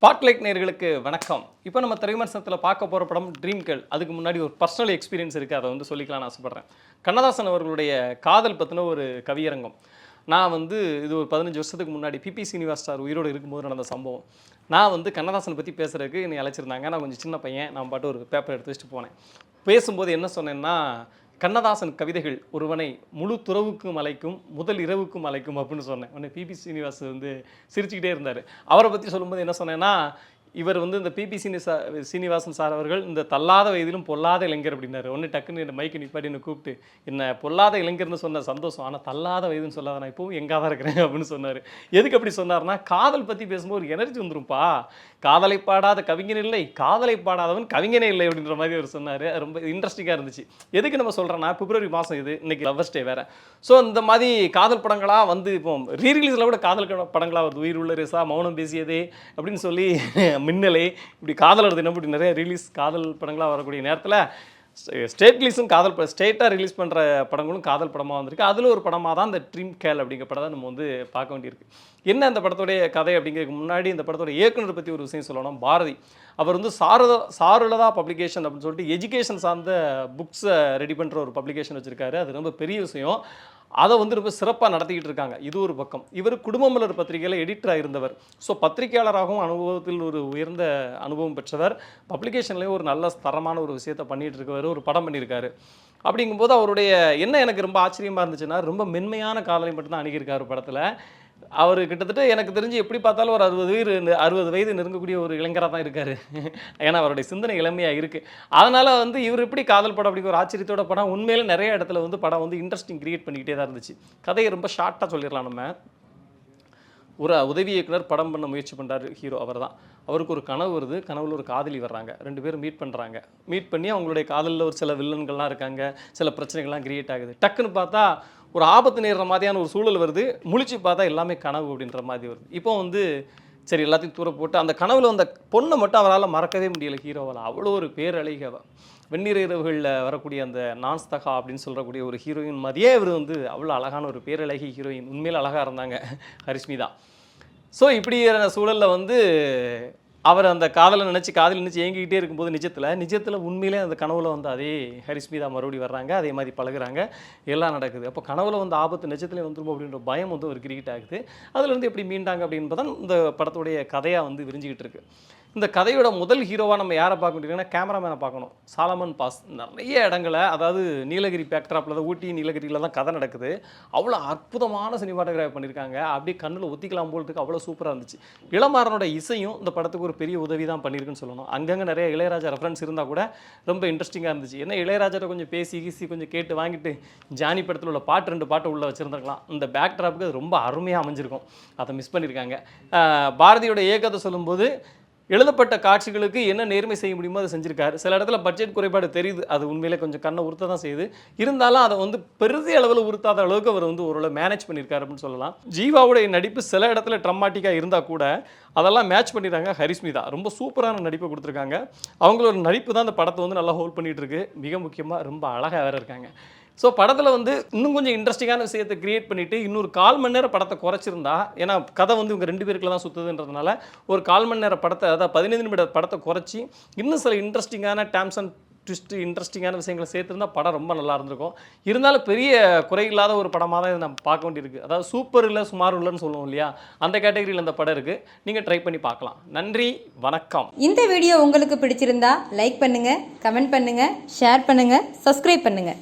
Spotlight நேயர்களுக்கு வணக்கம். இப்போ நம்ம திரைவிமர்சனத்தில் பார்க்க போகிற படம் ட்ரீம் கேர்ள். அதுக்கு முன்னாடி ஒரு பர்சனல் எக்ஸ்பீரியன்ஸ் இருக்குது, அதை வந்து சொல்லிக்கலாம்னு ஆசைப்பட்றேன். கண்ணதாசன் அவர்களுடைய காதல் பற்றின ஒரு கவியரங்கம். நான் வந்து இது ஒரு 15 வருஷத்துக்கு முன்னாடி பிபி சீனிவாஸ் சார் உயிரோடு இருக்கும்போது நடந்த சம்பவம். நான் வந்து கண்ணதாசனை பற்றி பேசுகிறதுக்கு என்னை அழைச்சிருந்தாங்க. நான் கொஞ்சம் சின்ன பையன், நான் பாட்டு ஒரு பேப்பர் எடுத்து வச்சுட்டு போனேன். பேசும்போது என்ன சொன்னேன்னா, கண்ணதாசன் கவிதைகள் ஒருவனை முழு துறவுக்கும் அழைக்கும், முதல் இரவுக்கும் அழைக்கும் அப்படின்னு சொன்னேன். உடனே பிபி சீனிவாஸ் வந்து சிரிச்சுக்கிட்டே இருந்தார். அவரை பற்றி சொல்லும்போது என்ன சொன்னேன்னா, இவர் வந்து இந்த பிபி சீனிவாசன் சார் அவர்கள் இந்த தள்ளாத வயதிலும் பொல்லாத இளைஞர் அப்படின்னாரு. ஒன்று டக்குன்னு இந்த மைக்கு நிப்பாட்டி என்னை கூப்பிட்டு, என்ன பொல்லாத இளைஞர்னு சொன்ன சந்தோஷம், ஆனால் தள்ளாத வயதுன்னு சொல்லாத, நான் இப்போவும் எங்கே தான் இருக்கிறேன் அப்படின்னு சொன்னார். எதுக்கு அப்படி சொன்னார்னா, காதல் பற்றி பேசும்போது ஒரு எனர்ஜி வந்துரும்ப்பா, காதலை பாடாத கவிஞன் இல்லை, காதலை பாடாதவன் கவிஞனே இல்லை அப்படின்ற மாதிரி அவர் சொன்னார். ரொம்ப இன்ட்ரெஸ்டிங்காக இருந்துச்சு. எதுக்கு நம்ம சொல்கிறோன்னா, பிப்ரவரி மாதம் இது, இன்னைக்கு லவ்வர்ஸ் டே வேறு. ஸோ இந்த மாதிரி காதல் படங்களாக வந்து இப்போ ரீரிலீஸில் கூட காதல் படங்களாக வருது. உயிர் உள்ள ரேசா, மௌனம் பேசியதே அப்படின்னு சொல்லி, மின்னலே, இப்படி காதலர் தினம் இப்படி நிறைய ரிலீஸ் காதல் படங்களாக வரக்கூடிய நேரத்தில் ஸ்டேட் ரிலீஸும் ஸ்டேட்டாக ரிலீஸ் பண்ணுற படங்களும் காதல் படமாக வந்திருக்கு. அதில் ஒரு படமாக தான் இந்த ட்ரீம் கேர்ள் அப்படிங்கிற படம் தான் நம்ம வந்து பார்க்க வேண்டியிருக்கு. என்ன அந்த படத்துடைய கதை அப்படிங்கிறதுக்கு முன்னாடி இந்த படத்தோட இயக்குனர் பற்றி ஒரு விஷயம் சொல்லணும். பாரதி அவர் வந்து சாருலதா பப்ளிகேஷன் அப்படின்னு சொல்லிட்டு எஜுகேஷன் சார்ந்த புக்ஸை ரெடி பண்ணுற ஒரு பப்ளிகேஷன் வச்சுருக்காரு. அது ரொம்ப பெரிய விஷயம். அதை வந்து ரொம்ப சிறப்பாக நடத்திக்கிட்டு இருக்காங்க. இது ஒரு பக்கம். இவர் குடும்பமலர் பத்திரிகையில் எடிட்டராக இருந்தவர். ஸோ பத்திரிகையாளராகவும் அனுபவத்தில் ஒரு உயர்ந்த அனுபவம் பெற்றவர். பப்ளிகேஷன்லேயும் ஒரு நல்ல தரமான ஒரு விஷயத்தை பண்ணிகிட்டு இருக்கவர். ஒரு படம் பண்ணியிருக்காரு. அப்படிங்கும்போது அவருடைய என்ன எனக்கு ரொம்ப ஆச்சரியமாக இருந்துச்சுன்னா, ரொம்ப மென்மையான காதலை மட்டும்தான் அணுகியிருக்காரு படத்தில். அவர் கிட்டத்தட்ட எனக்கு தெரிஞ்சு எப்படி பார்த்தாலும் ஒரு 60 வயது நெருங்கக்கூடிய ஒரு இளைஞராக தான் இருக்கார். ஏன்னா அவருடைய சிந்தனை இளமையாக இருக்குது. அதனால் வந்து இவர் எப்படி காதல் படம் அப்படிங்கிற ஒரு ஆச்சரியத்தோட படம் உண்மையிலே நிறைய இடத்துல வந்து படம் வந்து இன்ட்ரெஸ்டிங் கிரியேட் பண்ணிக்கிட்டே தான் இருந்துச்சு. கதையை ரொம்ப ஷார்ட்டாக சொல்லிடலாம். நம்ம ஒரு உதவி இயக்குனர் படம் பண்ண முயற்சி பண்ணுறாரு. ஹீரோ அவர் தான். அவருக்கு ஒரு கனவு வருது. கனவுல ஒரு காதலி வர்றாங்க. 2 பேரும் மீட் பண்ணுறாங்க. மீட் பண்ணி அவங்களுடைய காதலில் ஒரு சில வில்லன்கள்லாம் இருக்காங்க, சில பிரச்சனைகள்லாம் கிரியேட் ஆகுது. டக்குன்னு பார்த்தா ஒரு ஆபத்து நேர்ற மாதிரியான ஒரு சூழல் வருது. முழிச்சு பார்த்தா எல்லாமே கனவு அப்படின்ற மாதிரி வருது. இப்போ வந்து சரி எல்லாத்தையும் தூர போட்டு அந்த கனவுல அந்த பொண்ணை மட்டும் அவரால் மறக்கவே முடியலை ஹீரோவால். அவ்வளோ ஒரு பேரழகி அவ. வெந்நீர் இரவுகளில் வரக்கூடிய அந்த நான்ஸ்தகா அப்படின்னு சொல்லக்கூடிய ஒரு ஹீரோயின் மாதிரியே இவர் வந்து அவ்வளோ அழகான ஒரு பேரழகி ஹீரோயின். உண்மையில் அழகாக இருந்தாங்க ஹரிஸ்மிதா. ஸோ இப்படி சூழலில் வந்து அவர் அந்த காதலை நினச்சி ஏங்கிக்கிட்டே இருக்கும்போது நிஜத்தில் உண்மையிலே அந்த கனவுல வந்து அதே ஹரிஸ்மிதா மறுபடியும் வர்றாங்க. அதே மாதிரி பழகுறாங்க, எல்லாம் நடக்குது. அப்போ கனவுல வந்து ஆபத்து நிஜத்துலேயே வந்துடும் அப்படின்ற பயம் வந்து ஒரு கிரியேட் ஆகுது. அதுலேருந்து எப்படி மீண்டாங்க அப்படின்றதான் இந்த படத்துடைய கதையாக வந்து விரிஞ்சிக்கிட்டு இருக்கு. இந்த கதையோட முதல் ஹீரோவாக நம்ம யாரை பார்க்க முடியுங்கன்னா, கேமராமேனை பார்க்கணும். சாலமன் பாஸ். நிறைய இடங்களை, அதாவது நீலகிரி பேக்ட்ராப்பில் தான், ஊட்டி நீலகிரியில் தான் கதை நடக்குது. அவ்வளோ அற்புதமான சினிமாட்டோகிராஃபி பண்ணியிருக்காங்க. அப்படியே கண்ணில் ஒத்திக்கலாம் போகிறதுக்கு அவ்வளோ சூப்பராக இருந்துச்சு. இளமாறனோட இசையும் இந்த படத்துக்கு ஒரு பெரிய உதவி தான் பண்ணியிருக்குன்னு சொல்லணும். அங்கங்கே நிறைய இளையராஜா ரெஃபரன்ஸ் இருந்தால் கூட ரொம்ப இன்ட்ரெஸ்டிங்காக இருந்துச்சு. ஏன்னா இளையராஜாட்ட கொஞ்சம் பேசி கொஞ்சம் கேட்டு வாங்கிட்டு ஜானி படத்தில் உள்ள 2 பாட்டு உள்ளே வச்சுருந்துருக்கலாம். இந்த பேக்ட்ராப்புக்கு அது ரொம்ப அருமையாக அமைஞ்சிருக்கும். அதை மிஸ் பண்ணியிருக்காங்க. பாரதியோட இயக்கத்தை சொல்லும்போது எழுதப்பட்ட காட்சிகளுக்கு என்ன நேர்மை செய்ய முடியுமோ அதை செஞ்சுருக்காரு. சில இடத்துல பட்ஜெட் குறைபாடு தெரியுது. அது உண்மையிலே கொஞ்சம் கண்ணை உறுத்த தான் செய்யுது. இருந்தாலும் அதை வந்து பெரிய அளவில் உறுத்தாத அளவுக்கு அவர் வந்து ஓரளவு மேனேஜ் பண்ணியிருக்காரு அப்படின்னு சொல்லலாம். ஜீவாவுடைய நடிப்பு சில இடத்துல ட்ரமாட்டிக்காக இருந்தால் கூட அதெல்லாம் மேட்ச் பண்ணிடுறாங்க. ஹரிஸ்மிதா ரொம்ப சூப்பரான நடிப்பை கொடுத்துருக்காங்க. அவங்களோட நடிப்பு தான் அந்த படத்தை வந்து நல்லா ஹோல்ட் பண்ணிகிட்டு இருக்கு. மிக முக்கியமாக ரொம்ப அழகாக வேறு இருக்காங்க. ஸோ படத்தில் வந்து இன்னும் கொஞ்சம் இன்ட்ரெஸ்டிங்கான விஷயத்தை கிரியேட் பண்ணிவிட்டு இன்னொரு 1/4 மணி நேரம் படத்தை குறைச்சிருந்தா, ஏன்னா கதை வந்து இவங்க 2 பேருக்குள்ள தான் சுற்றுதுன்றதுனால ஒரு 1/4 மணி நேரம் படத்தை, அதாவது 15 நிமிட படத்தை குறைச்சி இன்னும் சில இன்ட்ரெஸ்டிங்கான டேர்ம்ஸ் அண்ட் ட்விஸ்ட்டு இன்ட்ரெஸ்டிங்கான விஷயங்களை சேர்த்துருந்தால் படம் ரொம்ப நல்லா இருந்திருக்கும். இருந்தாலும் பெரிய குறை இல்லாத ஒரு படமாக தான் இதை நம்ம பார்க்க வேண்டியிருக்கு. அதாவது சூப்பர் இல்லை சுமார் இல்லைன்னு சொல்லுவோம் இல்லையா, அந்த கேட்டகரியில் இந்த படம் இருக்குது. நீங்கள் ட்ரை பண்ணி பார்க்கலாம். நன்றி, வணக்கம். இந்த வீடியோ உங்களுக்கு பிடிச்சிருந்தா லைக் பண்ணுங்கள், கமெண்ட் பண்ணுங்கள், ஷேர் பண்ணுங்கள், சப்ஸ்கிரைப் பண்ணுங்கள்.